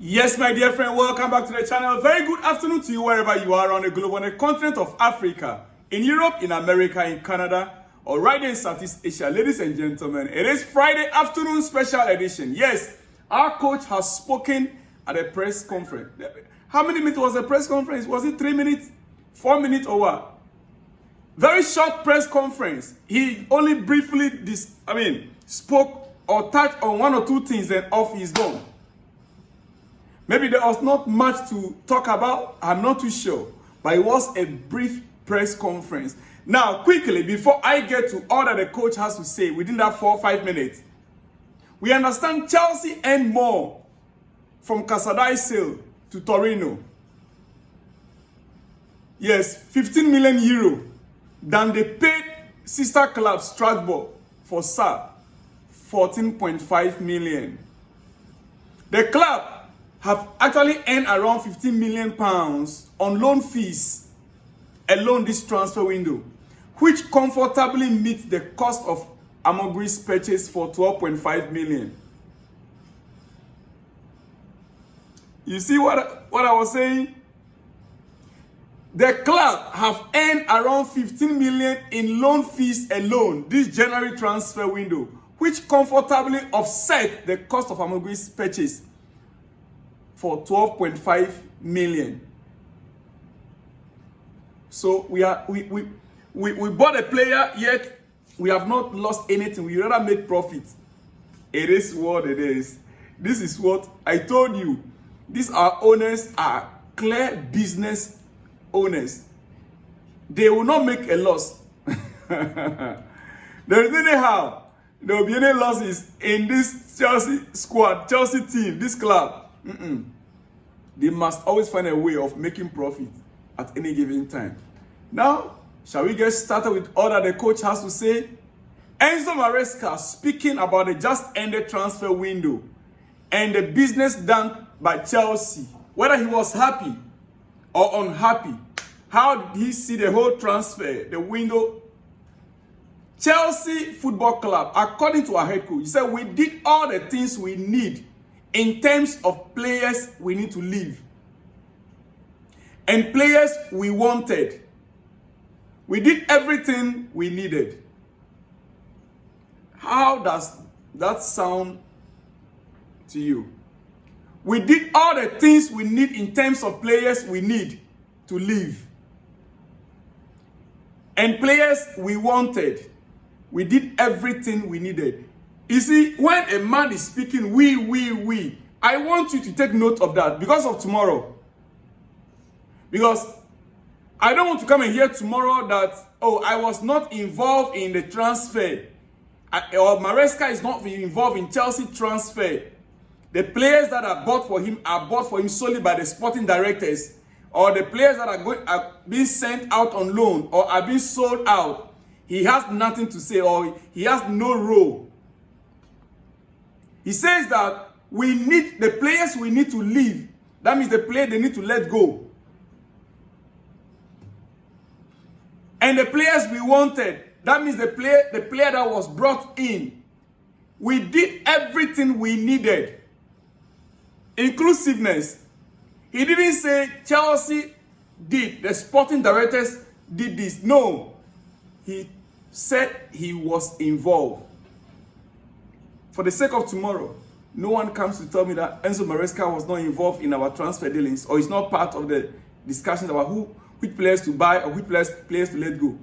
Yes, my dear friend, welcome back to the channel. Very good afternoon to you wherever you are around the globe, on the continent of Africa, in Europe, in America, in Canada, or right in Southeast Asia. Ladies and gentlemen, it is Friday afternoon special edition. Yes, our coach has spoken at a press conference. How many minutes was the press conference? Was it 3 minutes, 4 minutes, or what? Very short press conference. He only briefly spoke or touched on one or two things, and off he's gone. Maybe there was not much to talk about. I'm not too sure. But it was a brief press conference. Now, quickly, before I get to all that the coach has to say within that 4 or 5 minutes, we understand Chelsea earned more from Casadei sale to Torino. Yes, 15 million euro than they paid sister club Strasbourg for Sa, 14.5 million. The club have actually earned around 15 million pounds on loan fees alone this transfer window, which comfortably meets the cost of Amogri's purchase for 12.5 million. You see what I was saying? The club have earned around 15 million in loan fees alone this January transfer window, which comfortably offset the cost of Amogri's purchase for 12.5 million. So we bought a player, yet we have not lost anything. We rather made profit. It is what it is. This is what I told you. These our owners are clear business owners. They will not make a loss. There is anyhow there will be any losses in this Chelsea squad, Chelsea team, this club. They must always find a way of making profit at any given time. Now, shall we get started with all that the coach has to say? Enzo Maresca speaking about the just ended transfer window and the business done by Chelsea. Whether he was happy or unhappy, how did he see the whole transfer, the window? Chelsea Football Club, according to our head coach, he said, we did all the things we need in terms of players we need to leave and players we wanted. We did everything we needed. How does that sound to you? We did all the things we need in terms of players we need to leave and players we wanted. We did everything we needed. You see, when a man is speaking, we, I want you to take note of that because of tomorrow. Because I don't want to come and hear tomorrow that, oh, I was not involved in the transfer. Or Maresca is not involved in Chelsea transfer. The players that are bought for him solely by the sporting directors. Or the players that are being sent out on loan or are being sold out. He has nothing to say, or he has no role. He says that we need the players we need to leave. That means the player they need to let go. And the players we wanted, that means the player that was brought in. We did everything we needed. Inclusiveness. He didn't say Chelsea did, the sporting directors did this. No. He said he was involved. For the sake of tomorrow, no one comes to tell me that Enzo Maresca was not involved in our transfer dealings or is not part of the discussions about which players to buy or which players to let go.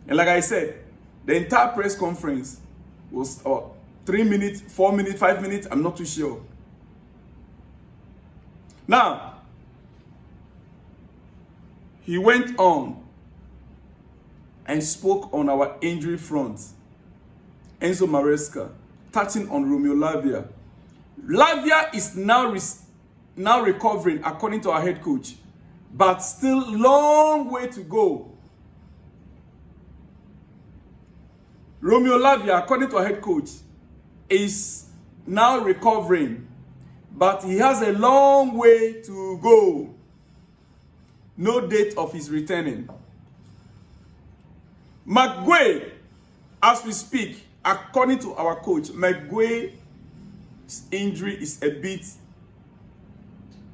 And like I said, the entire press conference was 3 minutes, 4 minutes, 5 minutes, I'm not too sure. Now, he went on and spoke on our injury front. Enzo Maresca, touching on Romeo Lavia. Lavia is now recovering, according to our head coach, but still long way to go. Romeo Lavia, according to our head coach, is now recovering, but he has a long way to go. No date of his returning. McGuay, as we speak, according to our coach, McGuay injury is a bit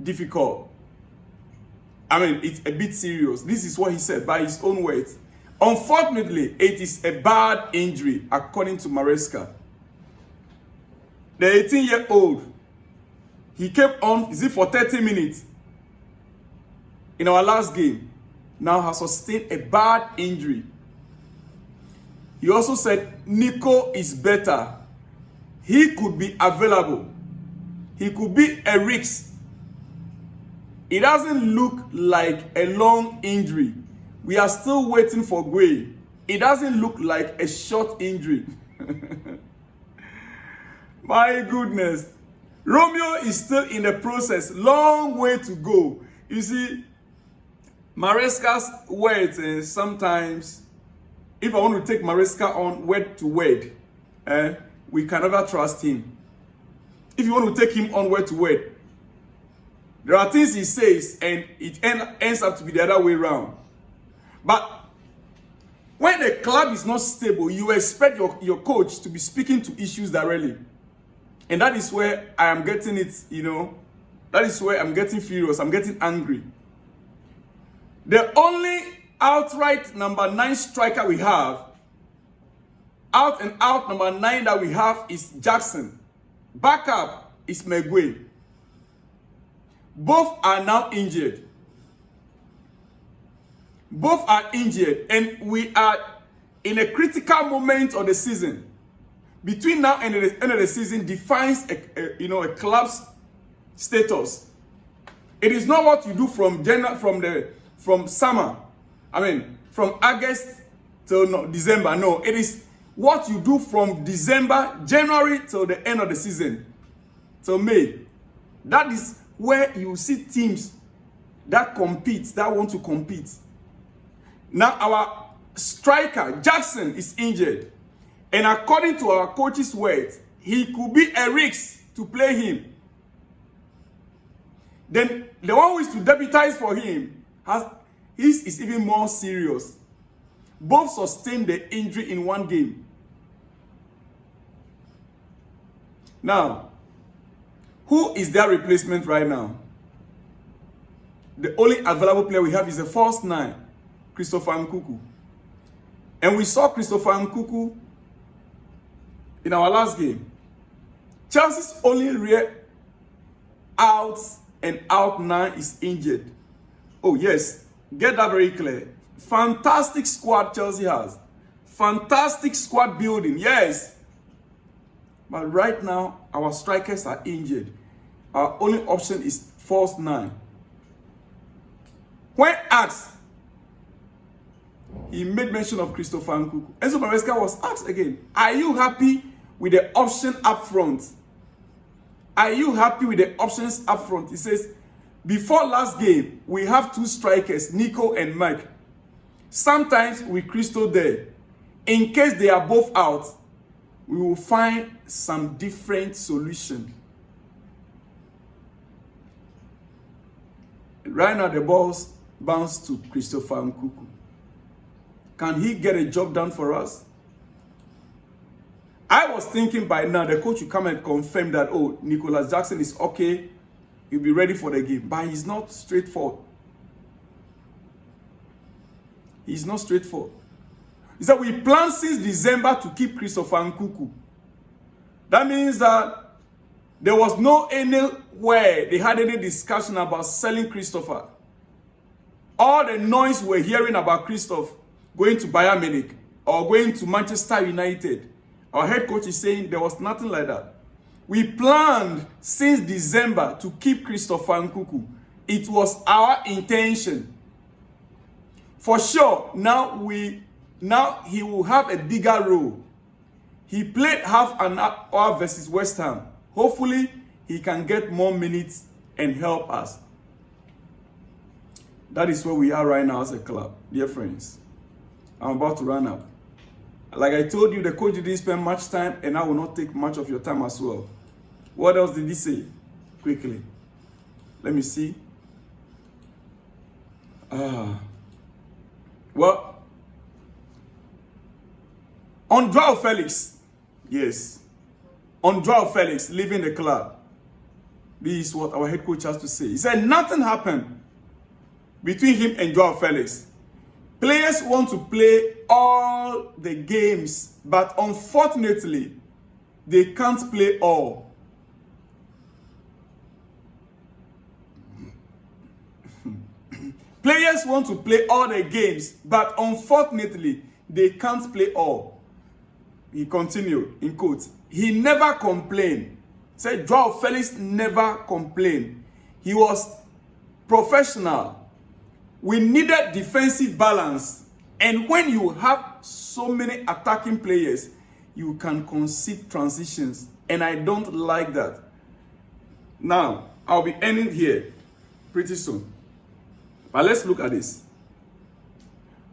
difficult. I mean, it's a bit serious. This is what he said by his own words. Unfortunately, it is a bad injury, according to Maresca. The 18-year-old, he came on, for 30 minutes in our last game, now has sustained a bad injury. He also said Nico is better. He could be available. He could be a risk. It doesn't look like a long injury. We are still waiting for Gray. It doesn't look like a short injury. My goodness. Romeo is still in the process. Long way to go. You see, Maresca's words, sometimes, if I want to take Maresca on word to word, we can never trust him. If you want to take him on word to word, there are things he says and it ends up to be the other way around. But when the club is not stable, you expect your coach to be speaking to issues directly. And that is where I am getting it, that is where I'm getting furious, I'm getting angry. The only outright number 9 striker we have, out and out number 9 that we have is Jackson. Backup is Megwe. Both are now injured. Both are injured, and we are in a critical moment of the season. Between now and the end of the season defines a club's status. It is not what you do from summer. I mean, from August till December. No, it is what you do from January till the end of the season, till May. That is where you see teams that compete, that want to compete. Now our striker Jackson is injured, and according to our coach's words, he could be a risk to play him. Then the one who is to deputize for him his is even more serious. Both sustained the injury in one game. Now, who is their replacement right now? The only available player we have is the false 9, Christopher Nkuku. And we saw Christopher Nkuku in our last game. Chelsea's only real out and out 9 is injured. Oh yes, get that very clear. Fantastic squad Chelsea has. Fantastic squad building, yes. But right now, our strikers are injured. Our only option is false 9. When asked, he made mention of Christopher Nkuku. Enzo Maresca was asked again, are you happy with the option up front? Are you happy with the options up front? He says, before last game, we have 2 strikers, Nico and Mike. Sometimes with Christo there. In case they are both out, we will find some different solution. Right now, the balls bounce to Christopher Nkuku. Can he get a job done for us? I was thinking by now the coach will come and confirm that, oh, Nicholas Jackson is okay, he'll be ready for the game. But he's not straightforward. He's not straightforward. He said, we planned since December to keep Christopher Nkuku. That means that there was no anywhere they had any discussion about selling Christopher. All the noise we're hearing about Christopher going to Bayern Munich or going to Manchester United, our head coach is saying there was nothing like that. We planned since December to keep Christopher Nkuku. It was our intention. For sure, now he will have a bigger role. He played half an hour versus West Ham. Hopefully, he can get more minutes and help us. That is where we are right now as a club, dear friends. I'm about to run up. Like I told you, the coach didn't spend much time, and I will not take much of your time as well. What else did he say? Quickly. Let me see. Well, on Joao Felix, yes. on Joao Felix leaving the club. This is what our head coach has to say. He said nothing happened between him and Joao Felix. Players want to play all the games, but unfortunately, they can't play all. Players want to play all the games, but unfortunately, they can't play all. He continued, in quotes, he never complained. Said Joao Felix never complained. He was professional. We needed defensive balance. And when you have so many attacking players, you can concede transitions. And I don't like that. Now, I'll be ending here pretty soon. But let's look at this.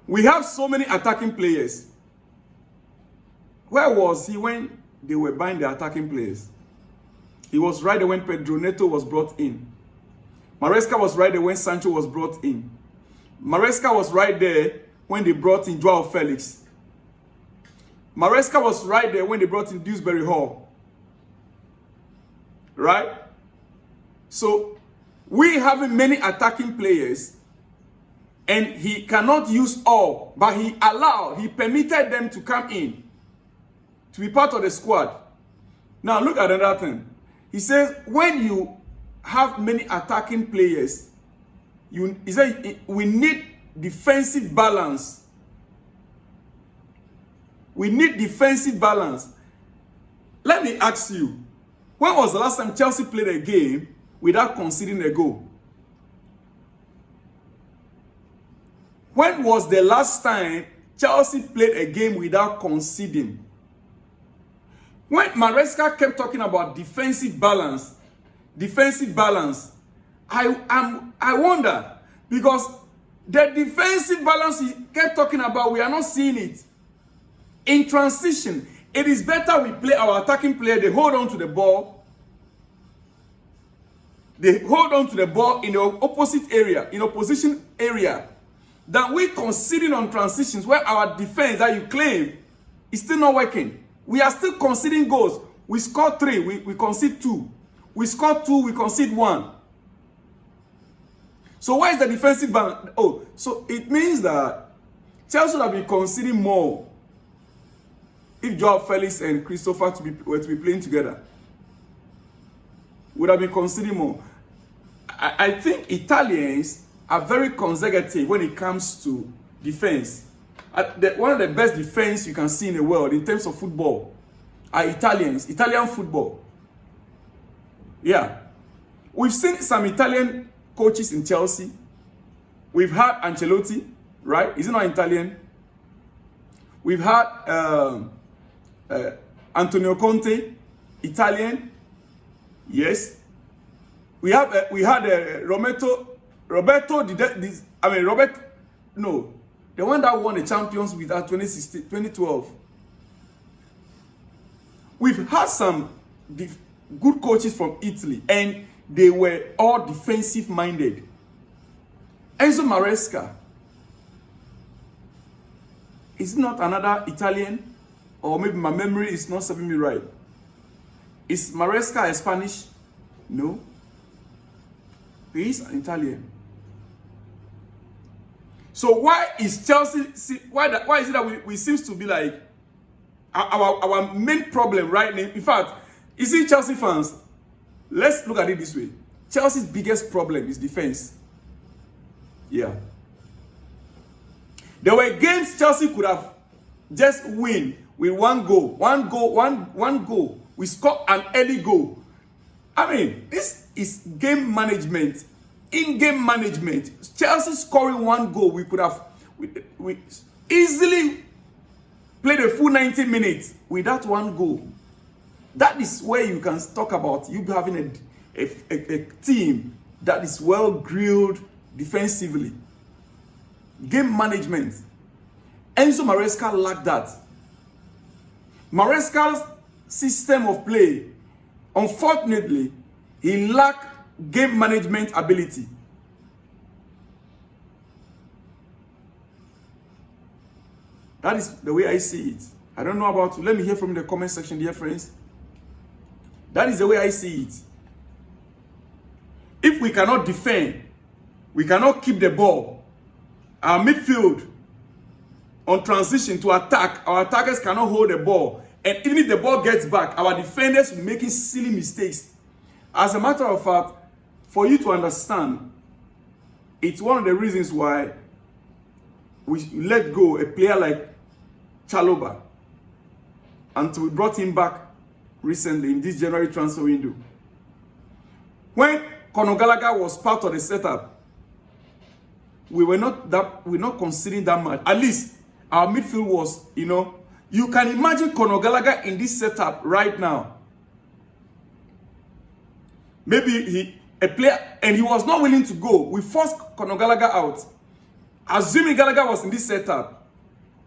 We have so many attacking players. Where was he when they were buying the attacking players? He was right there when Pedro Neto was brought in. Maresca was right there when Sancho was brought in. Maresca was right there when they brought in Joao Felix. Maresca was right there when they brought in Dewsbury Hall. Right? So, we having many attacking players, and he cannot use all, but he permitted them to come in, to be part of the squad. Now, look at another thing. He says, when you have many attacking players, he said, we need defensive balance. We need defensive balance. Let me ask you, when was the last time Chelsea played a game without conceding a goal? When was the last time Chelsea played a game without conceding? When Maresca kept talking about defensive balance, I wonder, because the defensive balance he kept talking about, we are not seeing it. In transition, it is better we play our attacking player, they hold on to the ball. They hold on to the ball in the opposite area, in opposition area, than we conceding on transitions where our defense that you claim is still not working. We are still conceding goals. We score 3, we concede 2. We score 2, we concede 1. So why is the defensive balance? Oh, so it means that Chelsea would have been conceding more if Joao Felix and Christopher were to be playing together. Would have been conceding more. I think Italians are very conservative when it comes to defense. One of the best defense you can see in the world in terms of football are Italians, Italian football. Yeah. We've seen some Italian coaches in Chelsea. We've had Ancelotti, right? Is he not Italian? We've had Antonio Conte, Italian. Yes. We had the one that won the Champions with us 2012. We've had some good coaches from Italy, and they were all defensive minded. Enzo Maresca, is not another Italian, or maybe my memory is not serving me right. Is Maresca a Spanish? No. He is an Italian. So why is Chelsea? Why is it that we seems to be like our main problem right now? In fact, you see, Chelsea fans, let's look at it this way. Chelsea's biggest problem is defense. Yeah. There were games Chelsea could have just win with one goal. We score an early goal. I mean, this is game management. In-game management. Chelsea scoring one goal, we could have we easily played a full 90 minutes with that one goal. That is where you can talk about you having a team that is well grilled defensively. Game management. Enzo Maresca lacked that. Maresca's system of play, unfortunately, he lacked game management ability. That is the way I see it. I don't know about you. Let me hear from the comment section, dear friends. That is the way I see it. If we cannot defend, we cannot keep the ball, our midfield on transition to attack, our attackers cannot hold the ball. And even if the ball gets back, our defenders will be making silly mistakes. As a matter of fact, for you to understand, it's one of the reasons why we let go a player like Chalobah until we brought him back recently in this January transfer window. When Conor Gallagher was part of the setup, we're not considering that much. At least our midfield was, you can imagine Conor Gallagher in this setup right now. Maybe a player, and he was not willing to go. We forced Conor Gallagher out. Assuming Gallagher was in this setup,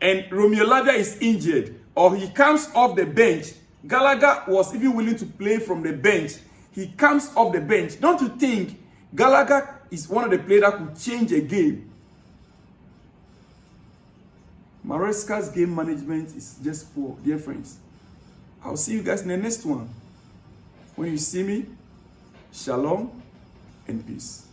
and Romeo Lavia is injured, or he comes off the bench, Gallagher was even willing to play from the bench. He comes off the bench. Don't you think Gallagher is one of the players that could change a game? Maresca's game management is just poor, dear friends. I'll see you guys in the next one. When you see me, shalom and peace.